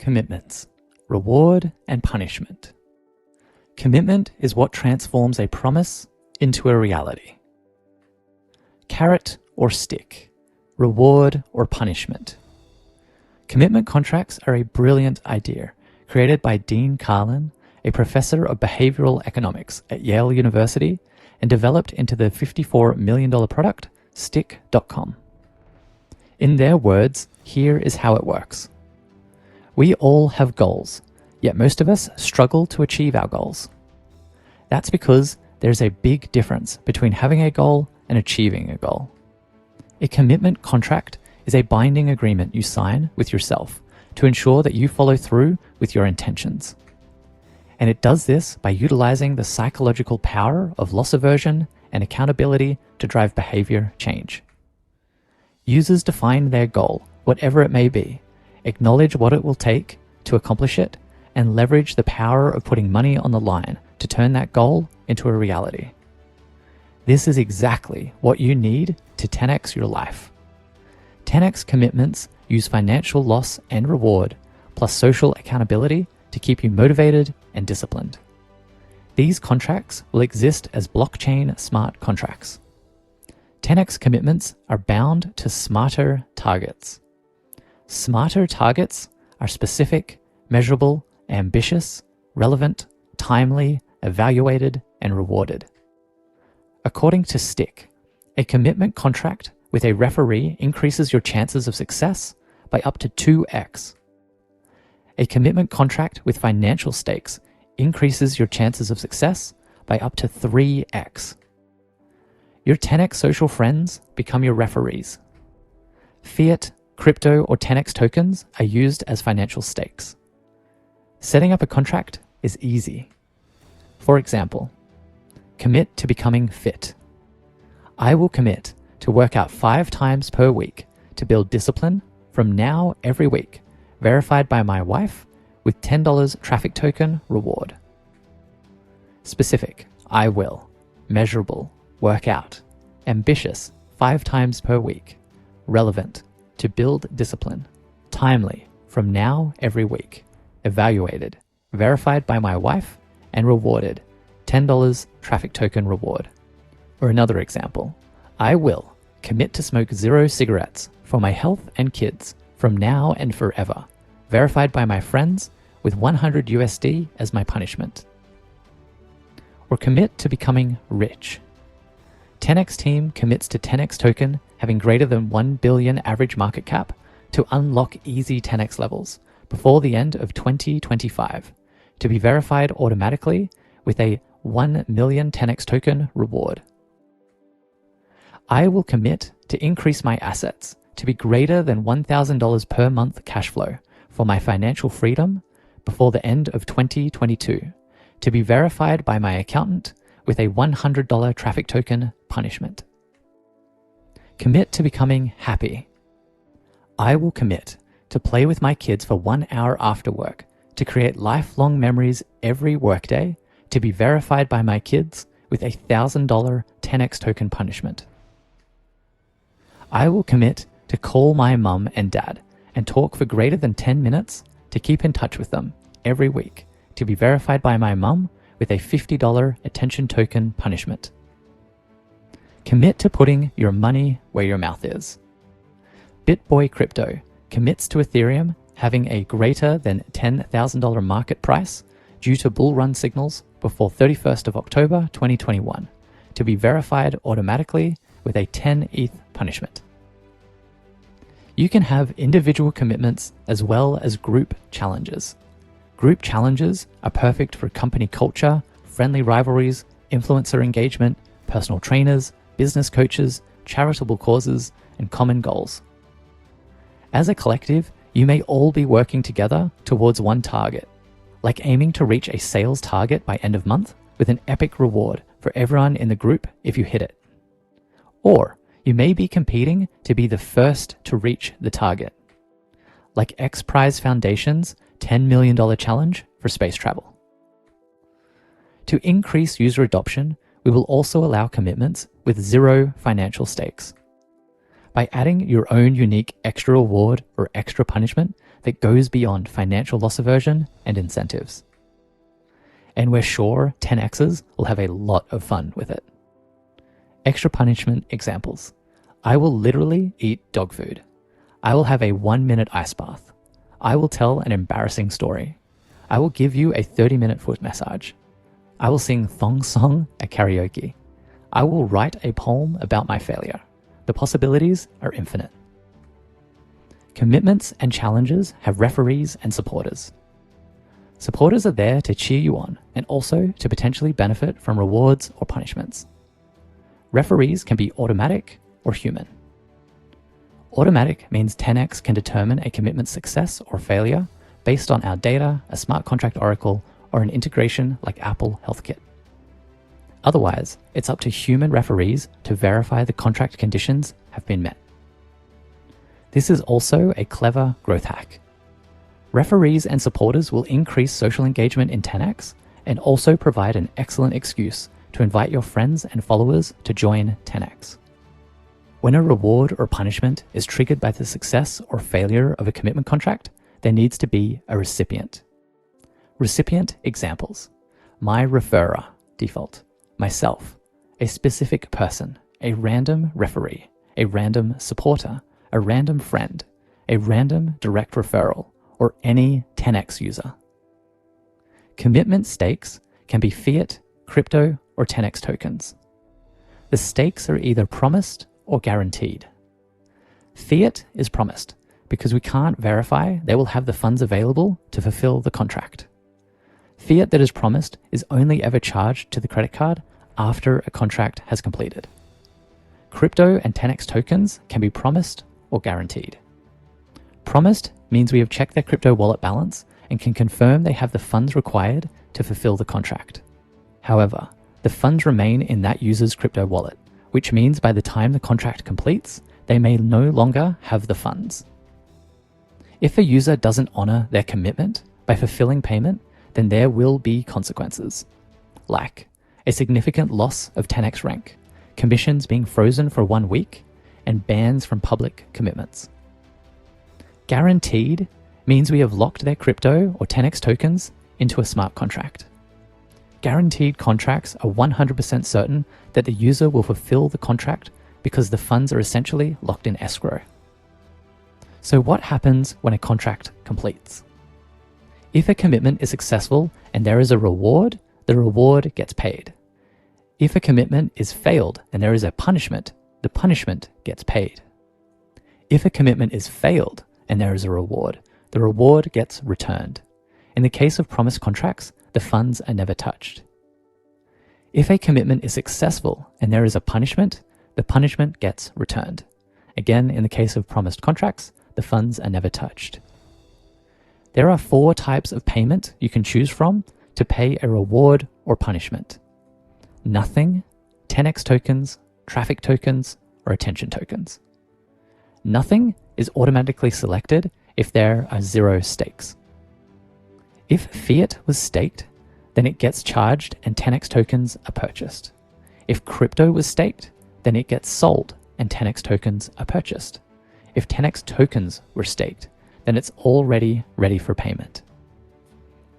Commitments, reward and punishment. Commitment is what transforms a promise into a reality. Carrot or stick, reward or punishment. Commitment contracts are a brilliant idea created by Dean Carlin, a professor of behavioral economics at Yale University, and developed into the $54 million product Stickk.com. In their words, here is how it works. We all have goals, yet most of us struggle to achieve our goals. That's because there's a big difference between having a goal and achieving a goal. A commitment contract is a binding agreement you sign with yourself to ensure that you follow through with your intentions. And it does this by utilizing the psychological power of loss aversion and accountability to drive behavior change. Users define their goal, whatever it may be, acknowledge what it will take to accomplish it, and leverage the power of putting money on the line to turn that goal into a reality. This is exactly what you need to 10x your life. 10x commitments use financial loss and reward, plus social accountability to keep you motivated and disciplined. These contracts will exist as blockchain smart contracts. 10x commitments are bound to S.M.A.R.T.E.R targets. S.M.A.R.T.E.R targets are specific, measurable, ambitious, relevant, timely, evaluated, and rewarded. According to Stickk, a commitment contract with a referee increases your chances of success by up to 2x. A commitment contract with financial stakes increases your chances of success by up to 3x. Your 10x social friends become your referees. Fiat, crypto, or 10x tokens are used as financial stakes. Setting up a contract is easy. For example, commit to becoming fit. I will commit to work out 5 times per week to build discipline from now every week, verified by my wife with $10 traffic token reward. Specific, I will. Measurable, work out. Ambitious, 5 times per week. Relevant, to build discipline. Timely, from now every week. Evaluated, verified by my wife, and rewarded, $10 traffic token reward. Or another example, I will commit to smoke 0 cigarettes for my health and kids from now and forever, verified by my friends with $100 USD as my punishment. Or commit to becoming rich. 10x team commits to 10x token having greater than 1 billion average market cap to unlock easy 10x levels before the end of 2025 to be verified automatically with a 1 million 10x token reward. I will commit to increase my assets to be greater than $1,000 per month cash flow for my financial freedom before the end of 2022 to be verified by my accountant with a $100 traffic token punishment. Commit to becoming happy. I will commit to play with my kids for 1 hour after work to create lifelong memories every workday to be verified by my kids with a $1,000 10x token punishment. I will commit to call my mum and dad and talk for greater than 10 minutes to keep in touch with them every week to be verified by my mum with a $50 attention token punishment. Commit to putting your money where your mouth is. BitBoy Crypto commits to Ethereum having a greater than $10,000 market price due to bull run signals before 31st of October 2021 to be verified automatically with a 10 ETH punishment. You can have individual commitments as well as group challenges. Group challenges are perfect for company culture, friendly rivalries, influencer engagement, personal trainers, business coaches, charitable causes, and common goals. As a collective, you may all be working together towards one target, like aiming to reach a sales target by end of month with an epic reward for everyone in the group if you hit it. Or you may be competing to be the first to reach the target, like X Prize Foundation's $10 million challenge for space travel. To increase user adoption, we will also allow commitments with 0 financial stakes. By adding your own unique extra reward or extra punishment that goes beyond financial loss aversion and incentives. And we're sure 10Xers will have a lot of fun with it. Extra punishment examples. I will literally eat dog food. I will have a 1-minute ice bath. I will tell an embarrassing story. I will give you a 30-minute foot massage. I will sing thong song at karaoke. I will write a poem about my failure. The possibilities are infinite. Commitments and challenges have referees and supporters. Supporters are there to cheer you on and also to potentially benefit from rewards or punishments. Referees can be automatic or human. Automatic means 10X can determine a commitment's success or failure based on our data, a smart contract oracle, or an integration like Apple HealthKit. Otherwise, it's up to human referees to verify the contract conditions have been met. This is also a clever growth hack. Referees and supporters will increase social engagement in 10X and also provide an excellent excuse to invite your friends and followers to join 10X. When a reward or punishment is triggered by the success or failure of a commitment contract, there needs to be a recipient. Recipient examples: my referrer, default, myself, a specific person, a random referee, a random supporter, a random friend, a random direct referral, or any 10X user. Commitment stakes can be fiat, crypto, or 10X tokens. The stakes are either promised or guaranteed. Fiat is promised because we can't verify they will have the funds available to fulfill the contract. Fiat that is promised is only ever charged to the credit card after a contract has completed. Crypto and 10X tokens can be promised or guaranteed. Promised means we have checked their crypto wallet balance and can confirm they have the funds required to fulfill the contract. However, the funds remain in that user's crypto wallet, which means by the time the contract completes, they may no longer have the funds. If a user doesn't honor their commitment by fulfilling payment, then there will be consequences, like a significant loss of 10X rank, commissions being frozen for 1 week, and bans from public commitments. Guaranteed means we have locked their crypto or 10X tokens into a smart contract. Guaranteed contracts are 100% certain that the user will fulfill the contract because the funds are essentially locked in escrow. So what happens when a contract completes? If a commitment is successful and there is a reward, the reward gets paid. If a commitment is failed and there is a punishment, the punishment gets paid. If a commitment is failed and there is a reward, the reward gets returned. In the case of promise contracts, the funds are never touched. If a commitment is successful and there is a punishment, the punishment gets returned. Again, in the case of promised contracts, the funds are never touched. There are 4 types of payment you can choose from to pay a reward or punishment: nothing, 10X tokens, traffic tokens, or attention tokens. Nothing is automatically selected if there are 0 stakes. If fiat was staked, then it gets charged and 10X tokens are purchased. If crypto was staked, then it gets sold and 10X tokens are purchased. If 10X tokens were staked, then it's already ready for payment.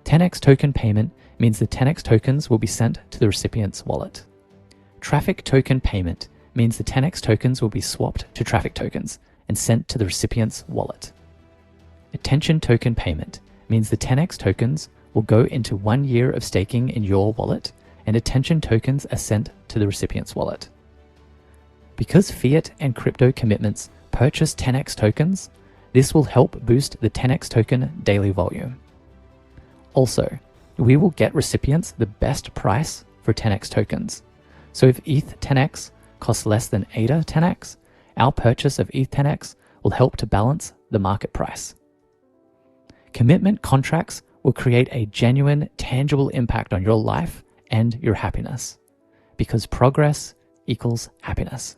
10X token payment means the 10X tokens will be sent to the recipient's wallet. Traffic token payment means the 10X tokens will be swapped to traffic tokens and sent to the recipient's wallet. Attention token payment means the 10X tokens will go into 1 year of staking in your wallet, and attention tokens are sent to the recipient's wallet. Because fiat and crypto commitments purchase 10X tokens, this will help boost the 10X token daily volume. Also, we will get recipients the best price for 10X tokens. So if ETH 10X costs less than ADA 10X, our purchase of ETH 10X will help to balance the market price. Commitment contracts will create a genuine, tangible impact on your life and your happiness, because progress equals happiness.